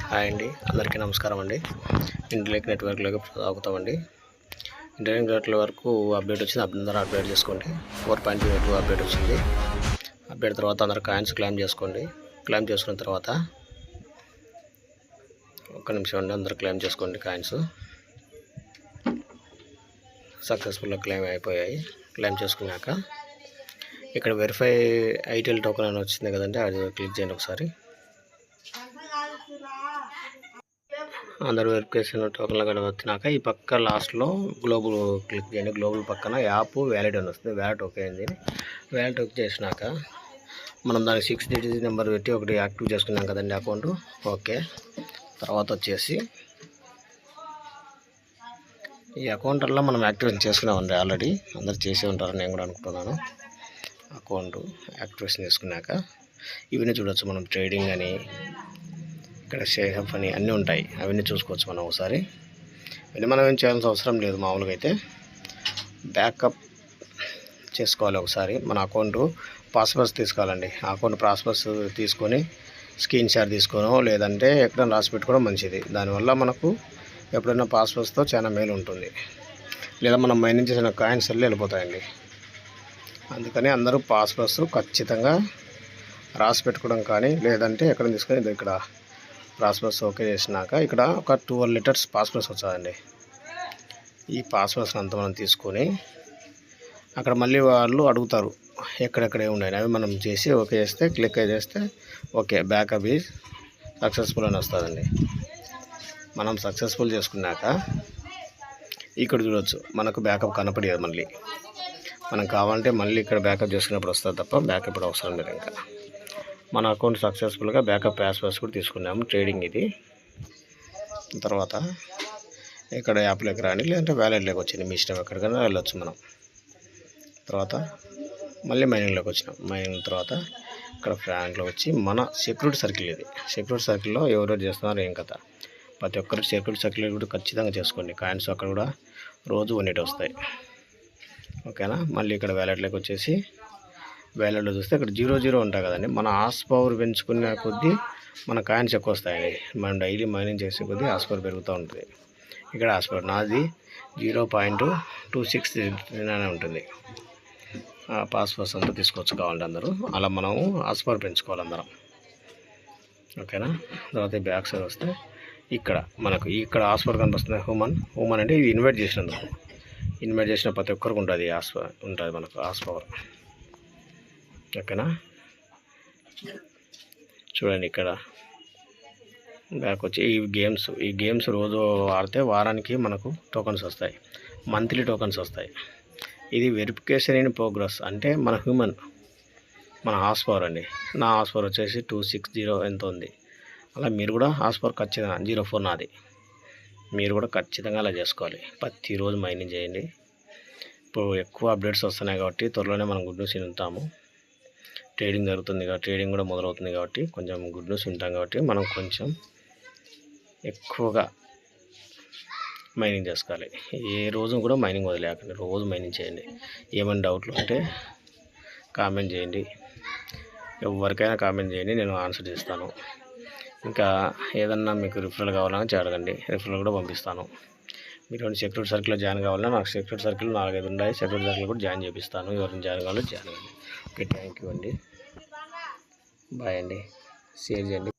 Hi అండి, అందరికీ నమస్కారం అండి. ఇంటర్లింక్ నెట్వర్క్లోకి స్వాగతం. ఇంటర్లింక్ నెట్వర్క్ వరకు అప్డేట్ వచ్చింది, అందరూ అప్డేట్ చేసుకోండి. 4.02 అప్డేట్ వచ్చింది. అప్డేట్ తర్వాత అందరూ కాయిన్స్ క్లైమ్ చేసుకోండి. క్లైమ్ చేసుకున్న తర్వాత ఒక్క నిమిషం అండి, అందరూ క్లైమ్ చేసుకోండి. కాయిన్స్ సక్సెస్ఫుల్గా క్లైమ్ అయిపోయాయి. క్లైమ్ చేసుకున్నాక ఇక్కడ వెరిఫై ఐటీఎల్ టోకెన్ అని వచ్చింది కదండి, అది క్లిక్ చేయండి ఒకసారి. అందరు వెరిఫికేషన్ టోకెన్లు కూడా వచ్చినాక ఈ పక్క లాస్ట్లో గ్లోబల్ క్లిక్ చేయండి. గ్లోబల్ పక్కన యాప్ వ్యాలిడ్ అని వస్తుంది. వ్యాలిడ్ ఓకే అయింది. వ్యాలిడ్ ఓకే చేసినాక మనం దానికి 6 డిజిట్ నెంబర్ పెట్టి ఒకటి యాక్టివ్ చేసుకున్నాం కదండి అకౌంట్. ఓకే, తర్వాత వచ్చేసి ఈ అకౌంట్ వల్ల మనం యాక్టివేషన్ చేసుకున్నామండి. ఆల్రెడీ అందరు చేసే ఉంటారని నేను కూడా అనుకుంటున్నాను. అకౌంట్ యాక్టివేషన్ చేసుకున్నాక ఇవన్నీ చూడవచ్చు. మనం ట్రేడింగ్ అని, ఇక్కడ షేర్ అని అన్నీ ఉంటాయి. అవన్నీ చూసుకోవచ్చు మనం ఒకసారి. ఇవన్నీ మనం ఏం చేయాల్సిన అవసరం లేదు. మామూలుగా అయితే బ్యాకప్ చేసుకోవాలి ఒకసారి. మన అకౌంట్ పాస్వర్డ్స్ తీసుకోవాలండి. అకౌంట్ పాస్వర్డ్స్ తీసుకొని స్క్రీన్ షాట్ తీసుకోనో లేదంటే ఎక్కడైనా రాసి పెట్టుకోవడం మంచిది. దానివల్ల మనకు ఎప్పుడైనా పాస్వర్డ్స్తో చాలా మేలు ఉంటుంది. లేదా మనం మైనింగ్ చేసిన కాయిన్స్ వెళ్ళిపోతాయండి. అందుకని అందరూ పాస్వర్డ్స్ ఖచ్చితంగా రాసి పెట్టుకోవడం కానీ లేదంటే ఎక్కడ తీసుకొని ఇక్కడ పాస్వర్డ్స్ ఓకే చేసినాక ఇక్కడ ఒక 12 లెటర్స్ పాస్వర్డ్స్ వచ్చాయండి. ఈ పాస్వర్డ్స్ అంతా మనం తీసుకొని అక్కడ మళ్ళీ వాళ్ళు అడుగుతారు ఎక్కడెక్కడ ఉన్నాయి. అవి మనం చేసి ఓకే చేస్తే క్లిక్ చేస్తే ఓకే బ్యాకప్ ఈజ్ సక్సెస్ఫుల్ అని వస్తుందండి. మనం సక్సెస్ఫుల్ చేసుకున్నాక ఇక్కడ చూడవచ్చు, మనకు బ్యాకప్ కనపడేది. మళ్ళీ మనం కావాలంటే మళ్ళీ ఇక్కడ బ్యాకప్ చేసుకున్నప్పుడు వస్తుంది తప్ప బ్యాకప్ అవసరం లేదు. ఇంకా మన అకౌంట్ సక్సెస్ఫుల్గా బ్యాకప్ పాస్వర్డ్స్ కూడా తీసుకున్నాము. ట్రేడింగ్ ఇది. తర్వాత ఇక్కడ యాప్లోకి రాని లేదంటే వ్యాలెట్లోకి వచ్చింది, మీ ఇష్టం ఎక్కడికైనా వెళ్ళొచ్చు మనం. తర్వాత మళ్ళీ మైనింగ్లోకి వచ్చినాం. మైనింగ్ తర్వాత ఇక్కడ ఫ్రాంక్లో వచ్చి మన సెక్యూరిటీ సర్కిల్ ఇది. సెక్యూరిటీ సర్కిల్లో ఎవరెవరు చేస్తున్నారు ఏం కథ ప్రతి ఒక్కరు సెక్యూరిటీ సర్కిల్ కూడా ఖచ్చితంగా చేసుకోండి. కాయిన్స్ అక్కడ కూడా రోజు 1 వస్తాయి. ఓకేనా. మళ్ళీ ఇక్కడ వ్యాలెట్లోకి వచ్చేసి వ్యాలెట్లో చూస్తే ఇక్కడ 0 ఉంటాయి కదండి. మన హార్స్ పవర్ పెంచుకునే కొద్దీ మన కాయిన్స్ ఎక్కువ వస్తాయండి. మనం డైలీ మైనింగ్ చేసే కొద్దీ హార్స్ పవర్ పెరుగుతూ ఉంటుంది. ఇక్కడ హార్స్ పవర్ నాది 0.26 ఉంటుంది. పాస్వర్డ్స్ అంతా తీసుకోవచ్చు కావాలంటే అందరూ. అలా మనం హార్స్ పవర్ పెంచుకోవాలి అందరం. ఓకేనా. తర్వాత బ్యాక్ సైడ్ వస్తే ఇక్కడ మనకు ఇక్కడ హార్స్ పవర్ కనిపిస్తుంది. హ్యూమన్ అంటే ఇది ఇన్వైట్ చేసినందుకు. ఇన్వైట్ చేసిన ప్రతి ఒక్కరికి ఉంటుంది హార్స్ పవర్ ఉంటుంది మనకు హార్స్ పవర్. ఓకేనా. చూడండి ఇక్కడ బ్యాక్ వచ్చి ఈ గేమ్స్ రోజు ఆడితే వారానికి మనకు టోకన్స్ వస్తాయి. మంత్లీ టోకన్స్ వస్తాయి. ఇది వెరిఫికేషన్ ఇన్ ప్రోగ్రెస్ అంటే మన మన హార్స్ పవర్ అండి. నా హార్స్ పవర్ వచ్చేసి 260 ఎంత ఉంది. అలా మీరు కూడా హార్స్ పవర్ ఖచ్చితంగా 04 నాది. మీరు కూడా ఖచ్చితంగా అలా చేసుకోవాలి. ప్రతిరోజు మైనింగ్ చేయండి. ఇప్పుడు ఎక్కువ అప్డేట్స్ వస్తున్నాయి కాబట్టి త్వరలోనే మనం గుడ్ న్యూస్ వింటాము. ట్రేడింగ్ జరుగుతుంది కాబట్టి ట్రేడింగ్ కూడా మొదలవుతుంది కాబట్టి కొంచెం గుడ్ న్యూస్ వింటాం కాబట్టి మనం కొంచెం ఎక్కువగా మైనింగ్ చేసుకోవాలి. ఏ రోజు కూడా మైనింగ్ వదిలేకండి, రోజు మైనింగ్ చేయండి. ఏమైనా డౌట్లు ఉంటే కామెంట్ చేయండి. ఎవరికైనా కామెంట్ చేయండి, నేను ఆన్సర్ చేస్తాను. ఇంకా ఏదన్నా మీకు రిఫరల్ కావాలని అడగండి, రిఫరల్ కూడా పంపిస్తాను. మీరు సెక్యూరిటీ సర్కిల్లో జాయిన్ కావాలన్నా నాకు సెక్యూరిటీ సర్కిల్ 4-5 ఉన్నాయి. సెక్యూరిటీ సర్కిల్ కూడా జాయిన్ చేపిస్తాను. ఎవరిని జాయిన్ కావాలో జాయిన్ అవ్వండి. ఓకే, థ్యాంక్ యూ అండి. బాయ్ అండి. షేర్ చేయండి.